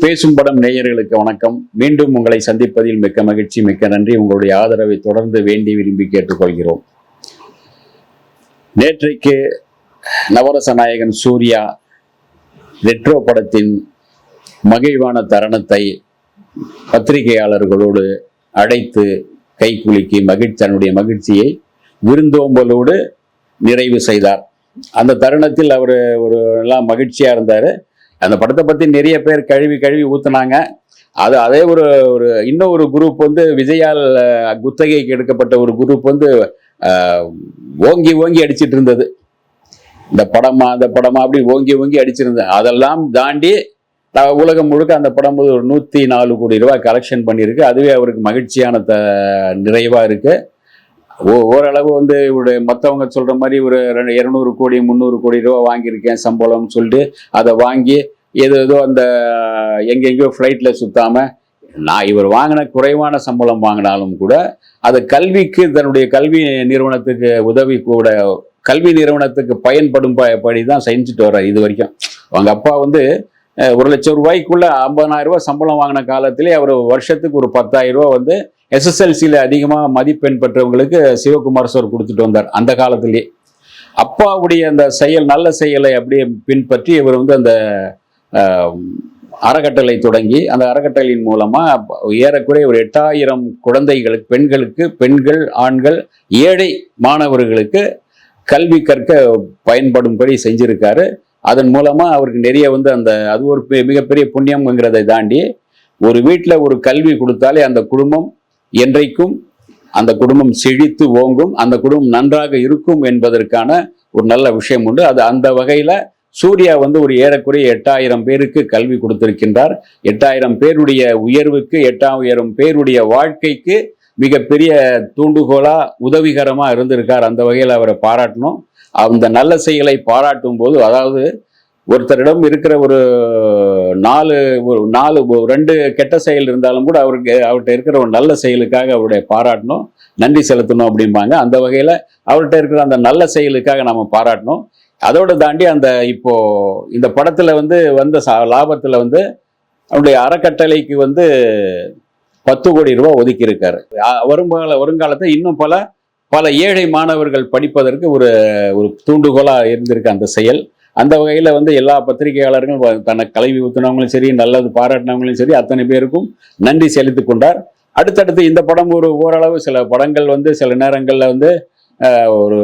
பேசும் படம் நேயர்களுக்கு வணக்கம். மீண்டும் உங்களை சந்திப்பதில் மிக்க மகிழ்ச்சி, மிக்க நன்றி. உங்களுடைய ஆதரவை தொடர்ந்து வேண்டி விரும்பி கேட்டுக்கொள்கிறோம். நேற்றைக்கு நவரச நாயகன் சூர்யா ரெட்ரோ படத்தின் மகிழ்வான தருணத்தை பத்திரிகையாளர்களோடு அழைத்து கைக்குலுக்கி தன்னுடைய மகிழ்ச்சியை விருந்தோம்பலோடு நிறைவு செய்தார். அந்த தருணத்தில் அவர் எல்லாம் மகிழ்ச்சியா இருந்தார். அந்த படத்தை பத்தி நிறைய பேர் கழுவி ஊத்துனாங்க. அதே ஒரு இன்னொரு குரூப் விஜயால் குத்தகைக்கு எடுக்கப்பட்ட ஒரு குரூப் ஓங்கி அடிச்சிட்டு இருந்தது. இந்த படமா அப்படி ஓங்கி அடிச்சிருந்தது. அதெல்லாம் தாண்டி உலகம் முழுக்க அந்த படம் ஒரு 104 கோடி ரூபாய் கலெக்ஷன் பண்ணியிருக்கு. அதுவே அவருக்கு மகிழ்ச்சியான நிறைவா இருக்கு. ஓரளவு இவருடைய மற்றவங்க சொல்ற மாதிரி ஒரு 200 கோடி 300 கோடி ரூபா வாங்கியிருக்கேன் சம்பளம்னு சொல்லிட்டு அதை வாங்கி ஏதோ அந்த எங்கெங்கயோ ஃப்ளைட்ல சுத்தாம இவர் வாங்கின குறைவான சம்பளம் வாங்கினாலும் கூட அது கல்விக்கு தன்னுடைய கல்வி நிறுவனத்துக்கு உதவி கூட கல்வி நிறுவனத்துக்கு பயன்படும் படிதான் செஞ்சுட்டு வர்றார். இது வரைக்கும் அவங்க அப்பா 1 லட்சம் ரூபாய்க்குள்ள 50,000 ரூபாய் சம்பளம் வாங்கின காலத்திலே அவர் வருஷத்துக்கு ஒரு 10,000 ரூபாய் SSLCல அதிகமாக மதிப்பெண் பெற்றவங்களுக்கு சிவகுமார் சார் கொடுத்துட்டு வந்தார். அந்த காலத்திலேயே அப்பாவுடைய அந்த நல்ல செயலை அப்படியே பின்பற்றி இவர் அந்த அறக்கட்டளை தொடங்கி அந்த அறக்கட்டளையின் மூலமா ஏறக்குறைய ஒரு 8,000 குழந்தைகளுக்கு பெண்கள் ஆண்கள் ஏழை மாணவர்களுக்கு கல்வி கற்க பயன்படும்படி செஞ்சிருக்காரு. அதன் மூலமா அவருக்கு நிறைய அது ஒரு மிகப்பெரிய புண்ணியம்ங்கிறதை தாண்டி ஒரு வீட்டில் ஒரு கல்வி கொடுத்தாலே அந்த குடும்பம் என்றைக்கும் அந்த குடும்பம் செழித்து ஓங்கும், அந்த குடும்பம் நன்றாக இருக்கும் என்பதற்கான ஒரு நல்ல விஷயம் உண்டு. அது அந்த வகையில சூர்யா ஒரு ஏறக்குறைய 8,000 பேருக்கு கல்வி கொடுத்திருக்கின்றார். 8,000 பேருடைய உயர்வுக்கு 8,000 பேருடைய வாழ்க்கைக்கு மிகப்பெரிய தூண்டுகோலா உதவிகரமா இருந்திருக்கார். அந்த வகையில் அவரை பாராட்டணும். அந்த நல்ல செயலை பாராட்டும் போது, அதாவது ஒருத்தரிடம் இருக்கிற ஒரு 2 கெட்ட செயல் இருந்தாலும் கூட அவர்கிட்ட இருக்கிற ஒரு நல்ல செயலுக்காக அவருடைய பாராட்டணும், நன்றி செலுத்தணும் அப்படிம்பாங்க. அந்த வகையில அவர்கிட்ட இருக்கிற அந்த நல்ல செயலுக்காக நாம பாராட்டணும். அதோட தாண்டி இப்போ இந்த படத்துல வந்த லாபத்துல அவருடைய அறக்கட்டளைக்கு 10 கோடி ரூபாய் ஒதுக்கி இருக்காரு. வருங்காலத்தை இன்னும் பல ஏழை மாணவர்கள் படிப்பதற்கு ஒரு தூண்டுகோலா இருந்திருக்கு அந்த செயல். அந்த வகையில எல்லா பத்திரிகையாளர்களும் தன்னை கல்வி ஊத்துனவங்களும் சரி, நல்லது பாராட்டினவங்களும் சரி, அத்தனை பேருக்கும் நன்றி செலுத்தி கொண்டார். அடுத்தடுத்து இந்த படம் ஓரளவு சில படங்கள் சில நேரங்கள்ல ஒரு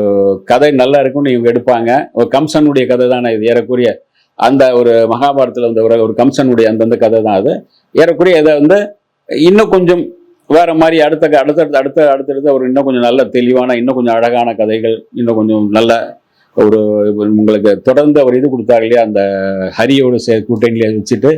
கதை நல்லா இருக்கும்னு இவங்க எடுப்பாங்க. ஒரு கம்சனுடைய கதை தானே இது ஏறக்குறைய. அந்த ஒரு மகாபாரதத்துல ஒரு கம்சனுடைய அந்த கதை தான் அது. ஏறக்குறைய இதை இன்னும் கொஞ்சம் வேற மாதிரி அடுத்தடுத்து ஒரு இன்னும் கொஞ்சம் நல்ல தெளிவான இன்னும் கொஞ்சம் அழகான கதைகள், இன்னும் கொஞ்சம் நல்ல உங்களுக்கு தொடர்ந்து அவர் இது கொடுத்தாரு இல்லையா, அந்த ஹரியோடு கூட்டணியில வச்சுட்டு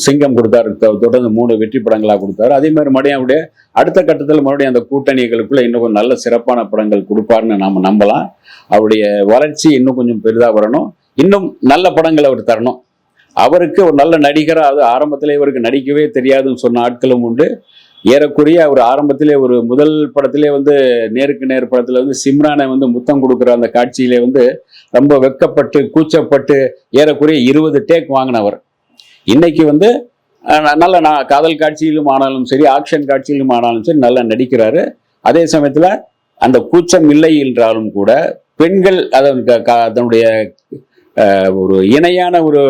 சிங்கம் கொடுத்தாரு, தொடர்ந்து 3 வெற்றி படங்களா கொடுத்தாரு. அதே மாதிரி மறுபடியும் அவருடைய அடுத்த கட்டத்தில் மறுபடியும் அந்த கூட்டணிகளுக்குள்ள இன்னும் கொஞ்சம் நல்ல சிறப்பான படங்கள் கொடுப்பாருன்னு நாம நம்பலாம். அவருடைய வளர்ச்சி இன்னும் கொஞ்சம் பெரிதா வரணும், இன்னும் நல்ல படங்கள் அவர் தரணும். அவருக்கு ஒரு நல்ல நடிகரா, அது ஆரம்பத்திலே இவருக்கு நடிக்கவே தெரியாதுன்னு சொன்ன ஆட்களும் உண்டு. ஏறக்குறைய அவர் ஆரம்பத்திலே ஒரு முதல் படத்திலே நேருக்கு நேர் படத்துல சிம்ரானை முத்தம் கொடுக்குற அந்த காட்சியிலே ரொம்ப வெக்கப்பட்டு கூச்சப்பட்டு ஏறக்குறைய 20 டேக் வாங்கினவர். இன்னைக்கு நல்ல காதல் காட்சியிலும் ஆனாலும் சரி, ஆக்ஷன் காட்சியிலும் ஆனாலும் சரி நல்லா நடிக்கிறாரு. அதே சமயத்துல அந்த கூச்சம் இல்லை என்றாலும் கூட பெண்கள் அதனுடைய ஒரு இணையான ஒரு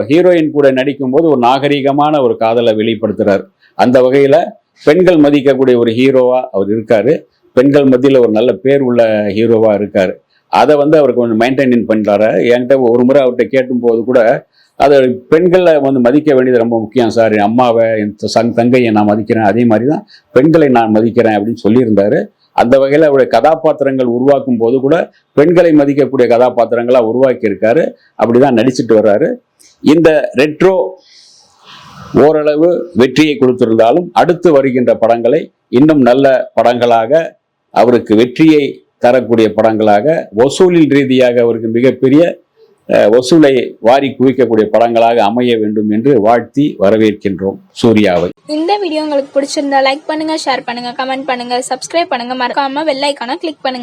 ஹீரோயின் கூட நடிக்கும் போது ஒரு நாகரிகமான ஒரு காதலை வெளிப்படுத்துறாரு. அந்த வகையில பெண்கள் மதிக்கக்கூடிய ஒரு ஹீரோவா அவர் இருக்காரு. பெண்கள் மத்தியில் ஒரு நல்ல பேர் உள்ள ஹீரோவா இருக்காரு. அதை அவர் கொஞ்சம் மெயின்டைன் பண்றாரு. என்கிட்ட ஒரு முறை அவர்கிட்ட கேட்டும் போது கூட அதை பெண்களை மதிக்க வேண்டியது ரொம்ப முக்கியம் சார், என் அம்மாவை என் தங்கையை நான் மதிக்கிறேன், அதே மாதிரி தான் பெண்களை நான் மதிக்கிறேன் அப்படின்னு சொல்லியிருந்தாரு. அந்த வகையில் அவருடைய கதாபாத்திரங்கள் உருவாக்கும் போது கூட பெண்களை மதிக்கக்கூடிய கதாபாத்திரங்களா உருவாக்கி இருக்காரு. அப்படிதான் நடிச்சுட்டு வர்றாரு. இந்த ரெட்ரோ ஓரளவு வெற்றியை கொடுத்திருந்தாலும் அடுத்து வருகின்ற படங்களை இன்னும் நல்ல படங்களாக, அவருக்கு வெற்றியை தரக்கூடிய படங்களாக, வசூலில் ரீதியாக அவருக்கு மிகப்பெரிய வசூலை வாரி குவிக்கக்கூடிய படங்களாக அமைய வேண்டும் என்று வாழ்த்தி வரவேற்கின்றோம் சூர்யாவை. இந்த வீடியோ உங்களுக்கு பிடிச்சிருந்தா லைக் பண்ணுங்க, ஷேர் பண்ணுங்க, கமெண்ட் பண்ணுங்க, சப்ஸ்கிரைப் பண்ணுங்க, மறக்காம பெல் ஐகானை கிளிக் பண்ணுங்க.